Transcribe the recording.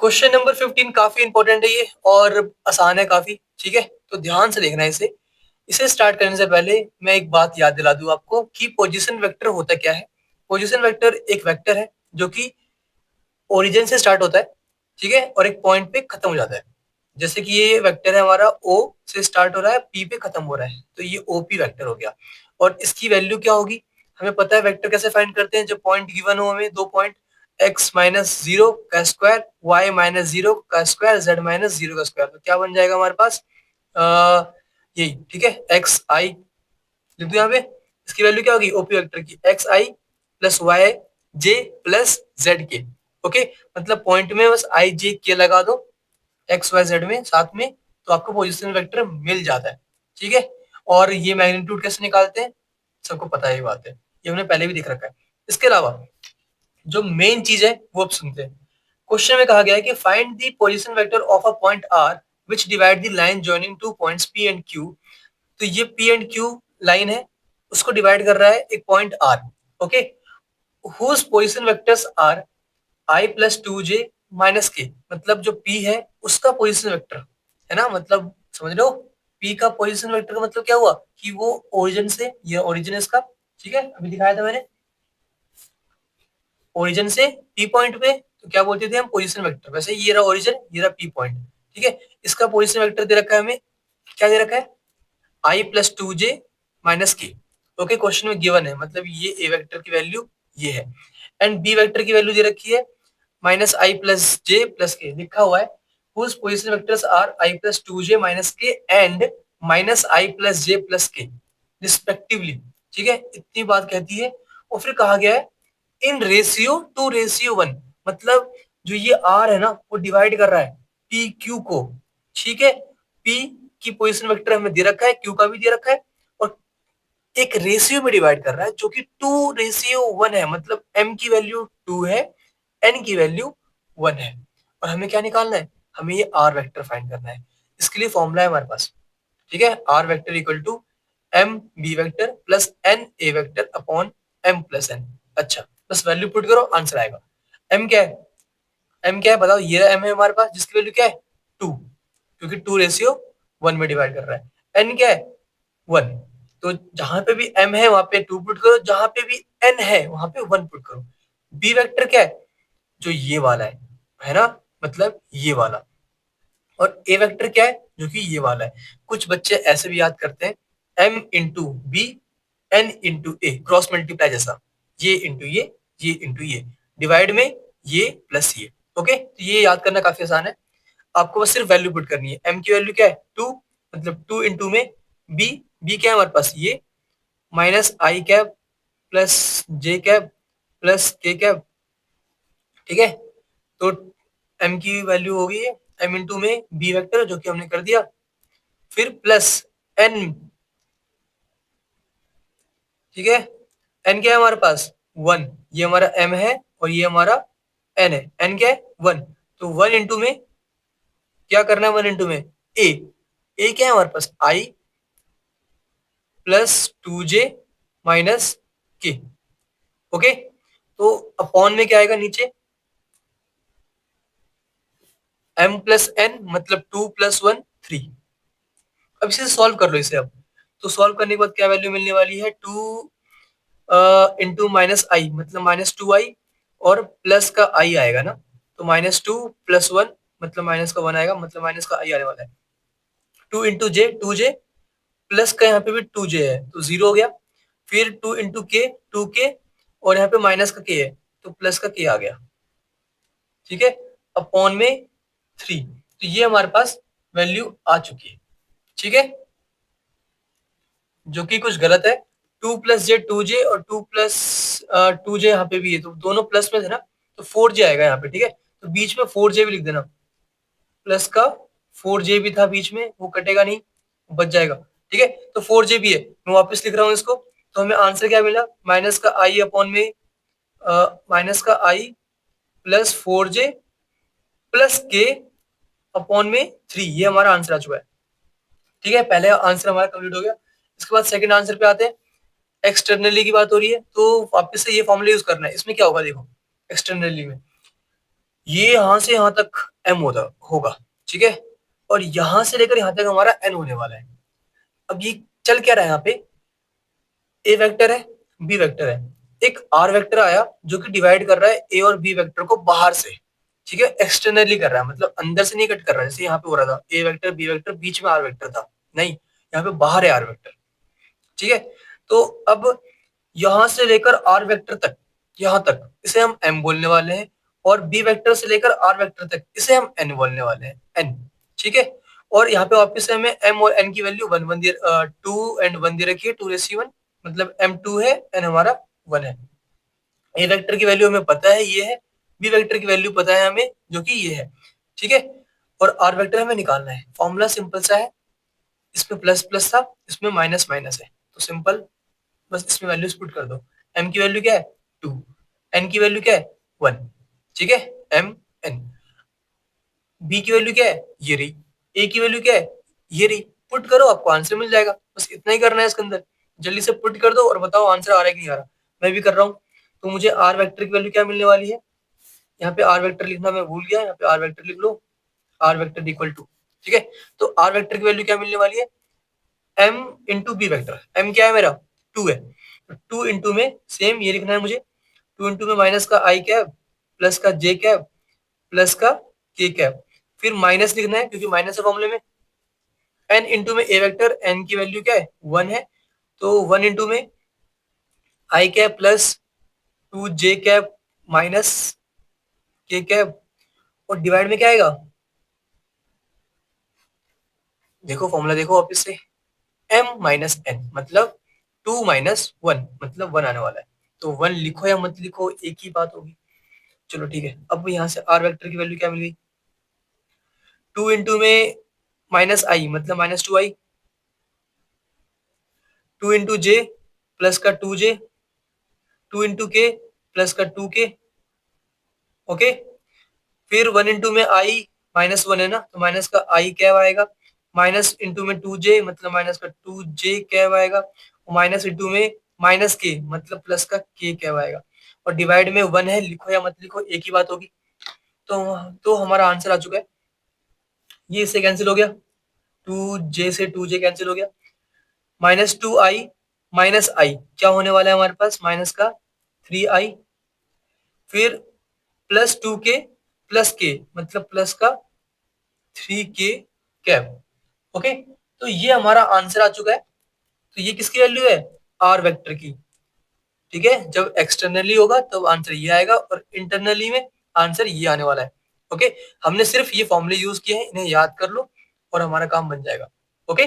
Question number 15 काफी important है ये और आसान है काफी। ठीक है, तो ध्यान से देखना है इसे। इसे स्टार्ट करने से पहले मैं एक बात याद दिला दूं आपको कि पोजीशन वेक्टर होता क्या है। पोजीशन वेक्टर एक वेक्टर है जो कि ओरिजिन से स्टार्ट होता है, ठीक है, और एक पॉइंट पे खत्म हो जाता है। जैसे कि ये वेक्टर है हमारा ओ से स्टार्ट हो रहा है, पी पे खत्म हो रहा है, तो ये ओपी वेक्टर हो गया। और इसकी वैल्यू क्या होगी, हमें पता है वेक्टर कैसे फाइंड करते हैं। जब पॉइंट गिवन हो हमें दो पॉइंट, एक्स माइनस जीरो का स्क्वायर, वाई माइनस जीरो का स्क्वायर, जेड माइनस जीरो का स्क्वायर, तो क्या बन जाएगा हमारे पास यही। ठीक है, एक्स आई लिख दो यहाँ पे। इसकी वैल्यू क्या होगी ओपी वेक्टर की, एक्स आई प्लस वाई जे प्लस जेड के। ओके, मतलब पॉइंट में बस आई जे के लगा दो एक्स वाई जेड में साथ में, तो आपको पोजीशन वेक्टर मिल जाता है। ठीक है, और ये मैग्नीट्यूड कैसे निकालते हैं सबको पता है, ये बात है, ये हमने पहले भी देख रखा है। इसके अलावा जो मेन चीज है वो अब सुनते हैं। क्वेश्चन में कहा गया है कि find the position vector of a point R which divide the line joining two points P and Q. तो ये पी एंड क्यू लाइन है, उसको डिवाइड कर रहा है एक point R. Okay, whose position vectors are i plus two j minus k, मतलब जो पी है उसका पोजीशन वेक्टर है ना, मतलब समझ रहे हो। पी का पोजीशन वेक्टर का मतलब क्या हुआ कि वो ओरिजिन से, ये ओरिजिन इसका, ठीक है, अभी दिखाया था मैंने, ओरिजिन से पी पॉइंट पे तो क्या बोलते थे हम पोजीशन वेक्टर। वैसे ये रहा ओरिजिन, ये रहा पी पॉइंट। ठीक है, इसका पोजीशन वेक्टर दे रखा है हमें, क्या दे रखा है, आई प्लस टू जे माइनस के। ओके, क्वेश्चन में गिवन है, मतलब ये ए वेक्टर की वैल्यू ये है, एंड बी वेक्टर की वैल्यू दे रखी है माइनस आई प्लस जे प्लस के, लिखा हुआ है whose position vectors are i plus 2j minus k and minus i plus j plus k respectively. ठीक है, इतनी बात कहती है। और फिर कहा गया है in ratio two ratio one, मतलब जो ये आर है ना वो डिवाइड कर रहा है पी क्यू को। ठीक है, पी की पोजीशन वेक्टर हमें दे रखा है, क्यू का भी दे रखा है, और एक रेशियो में डिवाइड कर रहा है जो कि 2:1 है, मतलब m की वैल्यू 2 है, n की वैल्यू 1 है। और हमें क्या निकालना है, हमें ये r वेक्टर फाइंड करना है। इसके लिए फॉर्मूला है हमारे पास। ठीक है, r vector equal to m b vector plus n a vector upon m plus n। अच्छा, बस वैल्यू पुट करो आंसर आएगा। m क्या है, m क्या है बताओ, ये m है हमारे पास जिसकी वैल्यू क्या है 2, क्योंकि 2:1 में डिवाइड कर रहा है। n क्या है 1, तो जहां पे भी m है वहां पे 2 पुट करो, जहां पे भी n है वहां पे 1 पुट करो। b वेक्टर क्या है, जो ये वाला है ना, मतलब ये वाला। और ए वेक्टर क्या है, जो कि ये वाला है। कुछ बच्चे ऐसे भी याद करते हैं, m into B n into A, cross multiply जैसा, ये इंटू ये इंटू ये, डिवाइड में ये प्लस ये। ओके, तो ये याद करना काफी आसान है, आपको बस सिर्फ वैल्यू पुट करनी है। m की वैल्यू क्या है 2, मतलब 2 इंटू में b, b क्या है हमारे पास ये माइनस आई कैप प्लस जे कैप प्लस के कैप। ठीक है, तो m की वैल्यू होगी m इंटू में b वेक्टर जो कि हमने कर दिया, फिर प्लस n। ठीक है, n क्या है हमारे पास 1, ये हमारा m है और ये हमारा n है। n क्या है 1, तो 1 इंटू में क्या करना है, 1 इंटू में a, a क्या है हमारे पास i plus two j minus के। ओके, तो अपॉन में क्या आएगा नीचे m प्लस n, मतलब 2 प्लस 1 3। अब इसे सॉल्व कर लो इसे अब, तो सॉल्व करने के बाद क्या वैल्यू मिलने वाली है 2 इंटू माइनस आई, मतलब माइनस 2i, और प्लस का i आएगा ना, तो -2 प्लस 1, मतलब माइनस का 1 आएगा, मतलब माइनस का i आने वाला है। 2 इंटू जे 2j, प्लस का यहाँ पे भी 2j है तो 0 हो गया। फिर 2 इंटू के 2k, और यहाँ पे माइनस का k है तो प्लस का k आ गया। ठीक है, अपॉन में 3, तो ये हमारे पास वैल्यू आ चुकी है। ठीक है, जो कि कुछ गलत है। 2 + j 2j, और 2 + 2j यहाँ पे भी है, तो दोनों प्लस में थे ना, तो 4j आएगा यहाँ पे। ठीक है, तो बीच में 4j भी लिख देना, प्लस का 4j भी था बीच में, वो कटेगा नहीं, बच जाएगा। ठीक है, तो 4j भी है, मैं वापस लिख रहा हूँ इसको। तो हमें आंसर क्या मिला, माइनस का आई अपॉन में माइनस का आई प्लस 4j प्लस के अपॉन में 3, ये हमारा आंसर आ चुका है। ठीक है, पहले आंसर हमारा कंप्लीट हो गया। इसके बाद सेकंड आंसर पे आते हैं। एक्सटर्नली की बात हो रही है तो वापस से ये फॉर्मूला यूज करना है। इसमें क्या होगा देखो, एक्सटर्नली में ये यहां से यहां तक m होगा, ठीक है। और यहां से लेकर यहां तक हमारा n होने वाला है। अब ये चल क्या रहा है, यहाँ पे a वेक्टर है, b वेक्टर है, एक r वेक्टर आया जो कि डिवाइड कर रहा है a और b वेक्टर को बाहर से, ठीक है, एक्सटर्नली कर रहा है, मतलब अंदर से नहीं कट कर रहा है जैसे यहाँ पे हो रहा था, a वेक्टर b वेक्टर बीच में r वेक्टर था, नहीं, यहाँ पे बाहर है r वेक्टर, ठीक है। तो अब यहां से लेकर r वेक्टर तक, यहां तक इसे हम m बोलने वाले हैं, और b वेक्टर से लेकर r वेक्टर तक इसे हम n बोलने वाले हैं, n, ठीक है। और यहाँ पे वापस से हमें m और n की वैल्यू 2 एंड 1 दे रखी है, 2:1, मतलब m 2 है, n हमारा 1 है। a वेक्टर की वैल्यू हमें पता है ये है, b वेक्टर की वैल्यू पता है हमें जो कि ये है, ठीक है। और r वेक्टर हमें निकालना है, फॉर्मूला सिंपल सा है, इसमें प्लस प्लस था, इसमें माइनस माइनस है, तो सिंपल बस इसमें वैल्यूज पुट कर दो। m की वैल्यू क्या है 2, n की वैल्यू क्या है 1, ठीक है, m n। b की वैल्यू क्या है ये रही, a की वैल्यू क्या है ये रही, पुट करो आपको आंसर मिल जाएगा, बस इतना ही करना है इसके अंदर। जल्दी से पुट कर दो और बताओ आंसर आ रहा है कि नहीं आ रहा। मैं भी कर रहा हूँ। तो मुझे r वेक्टर की वैल्यू क्या मिलने वाली है, यहाँ पे r वेक्टर लिखना मैं भूल गया, यहाँ पे r वेक्टर लिख लो, r वेक्टर इक्वल टू, ठीक है। तो r वेक्टर की वैल्यू क्या मिलने वाली है, m into b vector, m क्या है मेरा 2 है, तो 2 इंटू में सेम ये लिखना है मुझे, 2 इंटू में माइनस का आई कैप प्लस का जे कैप प्लस का के कैप, फिर माइनस लिखना है क्योंकि माइनस है फॉर्मूले में, n इंटू में ए वेक्टर, n की वैल्यू क्या है 1 है, तो 1 इंटू में आई कैप प्लस 2 जे कैप माइनस के कैप, और डिवाइड में क्या आएगा, देखो फॉर्मूला देखो वापस से, m माइनस n मतलब 2 माइनस 1 मतलब 1 आने वाला है, तो 1 लिखो या मत लिखो एक ही बात होगी। चलो ठीक है, अब यहाँ से r वेक्टर की वैल्यू क्या मिल गई, 2 इंटू में माइनस आई मतलब माइनस 2i, 2 इंटू जे प्लस का 2j, 2 इंटू के प्लस का 2k, ओके। फिर 1 इंटू में आई माइनस 1 है ना, तो माइनस का आई कैब आएगा, माइनस इंटू में 2j मतलब माइनस का 2j कैब आएगा, और माइनस इंटू में माइनस के मतलब प्लस का k कैब आएगा, और डिवाइड में 1 है, लिखो या मत लिखो एक ही बात होगी। तो हमारा आंसर आ चुका है, ये इससे कैंसिल हो गया, 2j से 2j कैंसिल हो गया, माइनस 2i माइनस आई क्या होने वाला है हमारे पास, माइनस का 3i, फिर प्लस 2k प्लस k मतलब प्लस का 3k कैप, ओके। तो ये हमारा आंसर आ चुका है। तो ये किसकी वैल्यू है, आर वेक्टर की, ठीक है। जब एक्सटर्नली होगा तब आंसर ये आएगा, और इंटरनली में आंसर ये आने वाला है, ओके। हमने सिर्फ ये फॉर्मूले यूज किए हैं, इन्हें याद कर लो और हमारा काम बन जाएगा, ओके।